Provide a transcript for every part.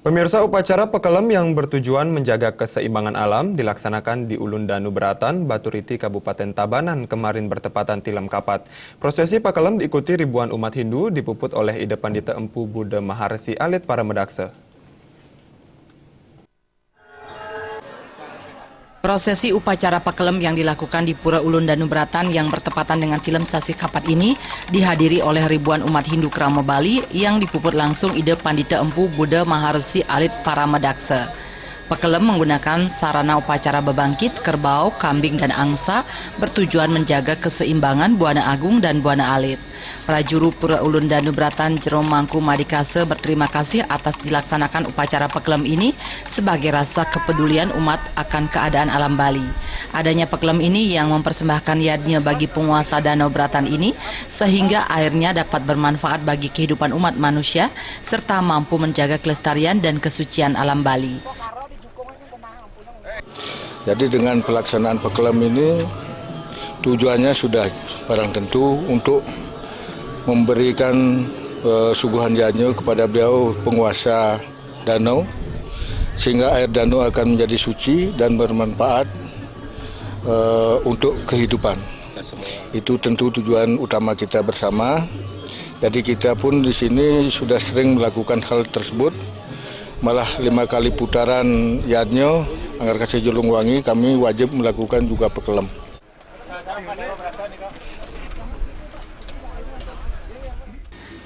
Pemirsa, upacara Pekelem yang bertujuan menjaga keseimbangan alam dilaksanakan di Ulun Danu Beratan, Baturiti, Kabupaten Tabanan kemarin bertepatan Tilem Kapat. Prosesi Pekelem diikuti ribuan umat Hindu dipuput oleh Ida Pandita Empu Buddha Maharsi Alit Paramedaksa. Prosesi upacara Pekelem yang dilakukan di Pura Ulun Danu Beratan yang bertepatan dengan Tilem Sasi Kapat ini dihadiri oleh ribuan umat Hindu Krama Bali yang dipuput langsung Ida Pandita Empu Buddha Maharsi Alit Paramedaksa. Pekelem menggunakan sarana upacara bebangkit, kerbau, kambing, dan angsa bertujuan menjaga keseimbangan Buana Agung dan Buana Alit. Prajuru Pura Ulun Danu Beratan Jero Mangku Madikase berterima kasih atas dilaksanakan upacara Pekelem ini sebagai rasa kepedulian umat akan keadaan alam Bali. Adanya Pekelem ini yang mempersembahkan yadnya bagi penguasa Danau Beratan ini sehingga airnya dapat bermanfaat bagi kehidupan umat manusia serta mampu menjaga kelestarian dan kesucian alam Bali. Jadi dengan pelaksanaan Pekelem ini tujuannya sudah barang tentu untuk memberikan suguhan yadnya kepada beliau penguasa danau sehingga air danau akan menjadi suci dan bermanfaat untuk kehidupan. Itu tentu tujuan utama kita bersama. Jadi kita pun di sini sudah sering melakukan hal tersebut. Malah 5 kali putaran yadnya Anggar Kasih Julung Wangi kami wajib melakukan juga Pekelem.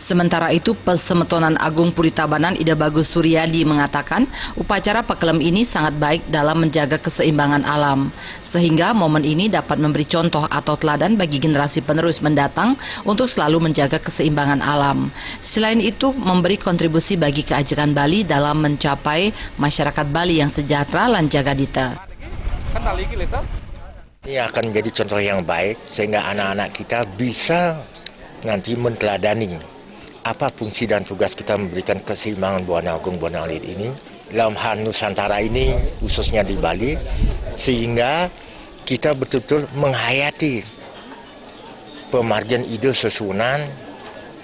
Sementara itu, Pesemetonan Agung Puri Tabanan Ida Bagus Suryadi mengatakan upacara Pekelem ini sangat baik dalam menjaga keseimbangan alam, sehingga momen ini dapat memberi contoh atau teladan bagi generasi penerus mendatang untuk selalu menjaga keseimbangan alam. Selain itu, memberi kontribusi bagi keajekan Bali dalam mencapai masyarakat Bali yang sejahtera lan jagadita. Ini akan menjadi contoh yang baik sehingga anak-anak kita bisa nanti menteladani apa fungsi dan tugas kita memberikan keseimbangan Buana Agung Buana Alit ini dalam hal Nusantara ini, khususnya di Bali, sehingga kita betul-betul menghayati pemargian ide susunan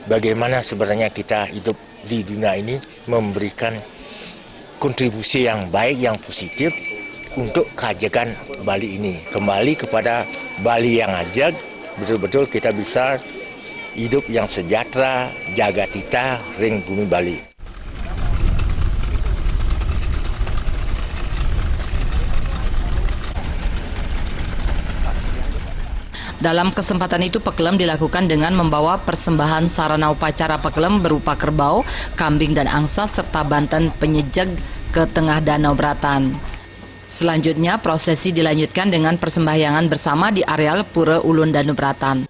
bagaimana sebenarnya kita hidup di dunia ini memberikan kontribusi yang baik, yang positif untuk keajekan Bali ini. Kembali kepada Bali yang ajak, betul-betul kita bisa hidup yang sejahtera, jagatita, ring bumi Bali. Dalam kesempatan itu, Pekelem dilakukan dengan membawa persembahan sarana upacara Pekelem berupa kerbau, kambing, dan angsa serta banten penyejeg ke tengah Danau Beratan. Selanjutnya, prosesi dilanjutkan dengan persembahyangan bersama di areal Pura Ulun Danu Beratan.